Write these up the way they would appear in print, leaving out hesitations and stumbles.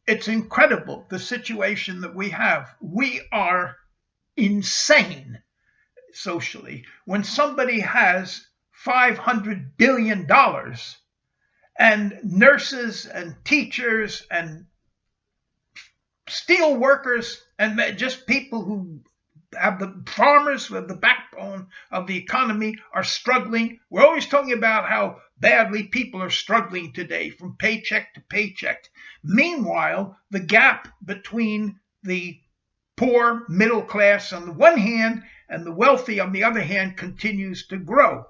it's incredible the situation that we have. We are insane socially. When somebody has $500 billion and nurses and teachers and steel workers and just people who have the farmers with the backbone of the economy are struggling. We're always talking about how badly people are struggling today from paycheck to paycheck. Meanwhile, the gap between the poor middle class on the one hand and the wealthy on the other hand continues to grow.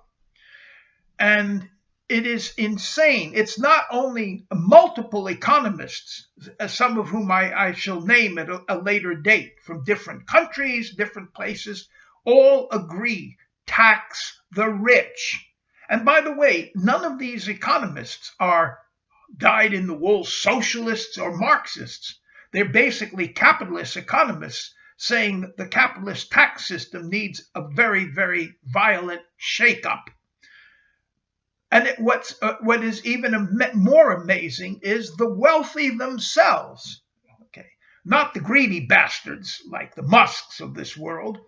And it is insane. It's not only multiple economists, some of whom I shall name at a later date from different countries, different places, all agree tax the rich. And by the way, none of these economists are dyed in the wool socialists or Marxists. They're basically capitalist economists saying that the capitalist tax system needs a very, very violent shakeup. And what is even more amazing is the wealthy themselves, okay, not the greedy bastards like the Musks of this world,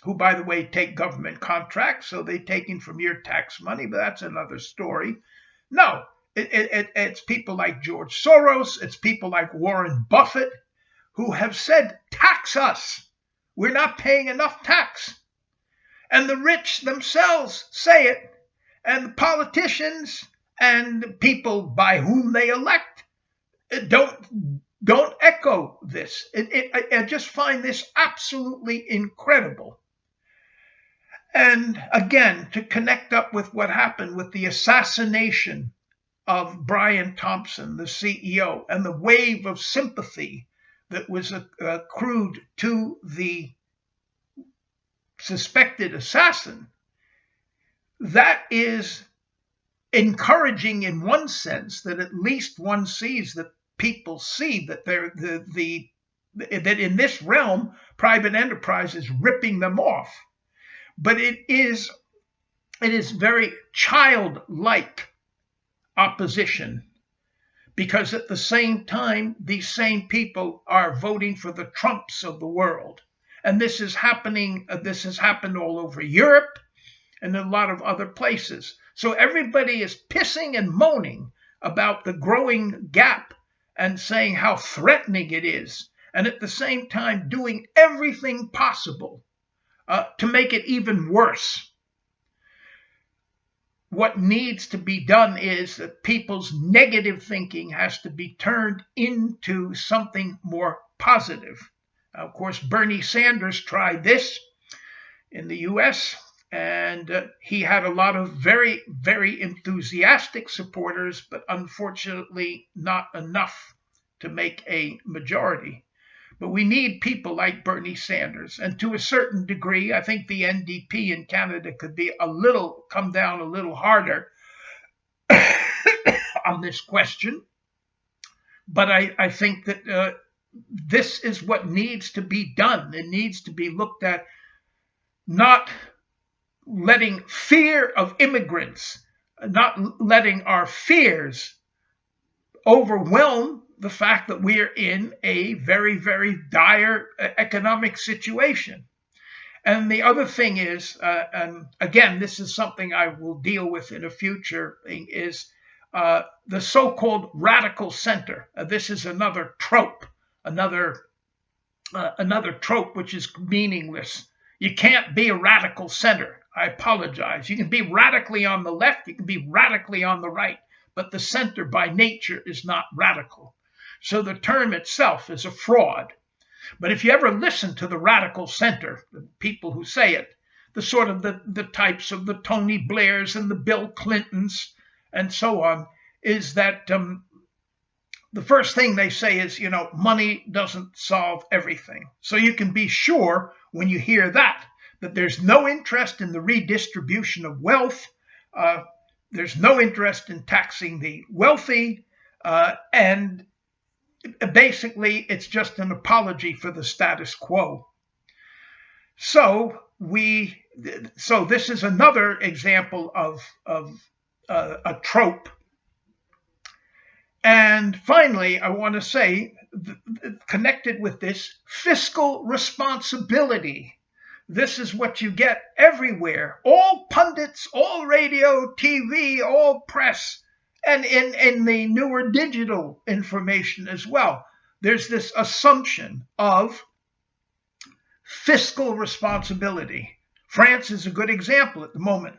who, by the way, take government contracts, so they take in from your tax money, but that's another story. No, it's people like George Soros, it's people like Warren Buffett, who have said, tax us. We're not paying enough tax. And the rich themselves say it. And the politicians and the people by whom they elect don't echo this. I just find this absolutely incredible. And again, to connect up with what happened with the assassination of Brian Thompson, the CEO, and the wave of sympathy that was accrued to the suspected assassin, that is encouraging in one sense, that at least one sees that people see that that in this realm private enterprise is ripping them off. But it is very childlike opposition, because at the same time these same people are voting for the Trumps of the world. And this is happening. This has happened all over Europe and a lot of other places. So everybody is pissing and moaning about the growing gap and saying how threatening it is, and at the same time doing everything possible to make it even worse. What needs to be done is that people's negative thinking has to be turned into something more positive. Of course, Bernie Sanders tried this in the US, and he had a lot of very, very enthusiastic supporters, but unfortunately not enough to make a majority. But we need people like Bernie Sanders. And to a certain degree, I think the NDP in Canada could come down a little harder on this question. But I think that this is what needs to be done. It needs to be looked at, not letting fear of immigrants, not letting our fears overwhelm the fact that we are in a very, very dire economic situation. And the other thing is, and again, this is something I will deal with in a future thing, is the so-called radical center. This is another trope, another trope which is meaningless. You can't be a radical center. I apologize. You can be radically on the left, you can be radically on the right, but the center by nature is not radical. So the term itself is a fraud. But if you ever listen to the radical center, the people who say it, the sort of the types of the Tony Blairs and the Bill Clintons and so on, is that the first thing they say is, money doesn't solve everything. So you can be sure when you hear that there's no interest in the redistribution of wealth. There's no interest in taxing the wealthy. And basically, it's just an apology for the status quo. So this is another example of a trope. And finally, I want to say, connected with this, fiscal responsibility. This is what you get everywhere. All pundits, all radio, TV, all press, and in the newer digital information as well. There's this assumption of fiscal responsibility. France is a good example at the moment.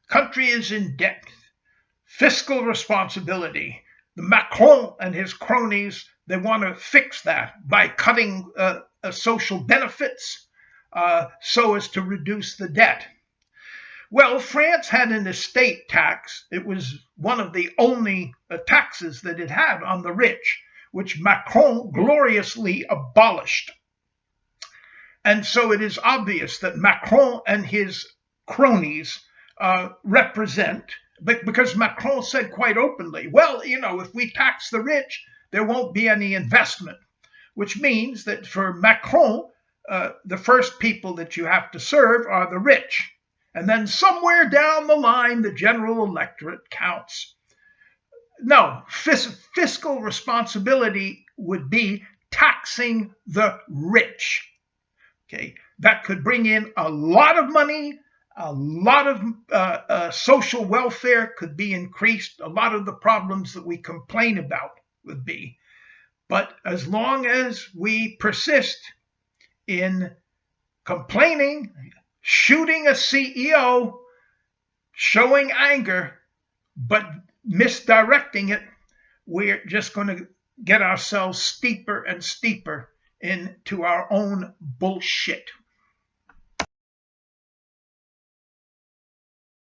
Country is in debt. Fiscal responsibility. The Macron and his cronies, they want to fix that by cutting social benefits so as to reduce the debt. Well, France had an estate tax. It was one of the only taxes that it had on the rich, which Macron gloriously abolished. And so it is obvious that Macron and his cronies represent, because Macron said quite openly, well, if we tax the rich, there won't be any investment, which means that for Macron, the first people that you have to serve are the rich. And then somewhere down the line, the general electorate counts. No, fiscal responsibility would be taxing the rich. Okay, that could bring in a lot of money, a lot of social welfare could be increased, a lot of the problems that we complain about would be. But as long as we persist in complaining, shooting a CEO, showing anger, but misdirecting it, we're just going to get ourselves steeper and steeper into our own bullshit.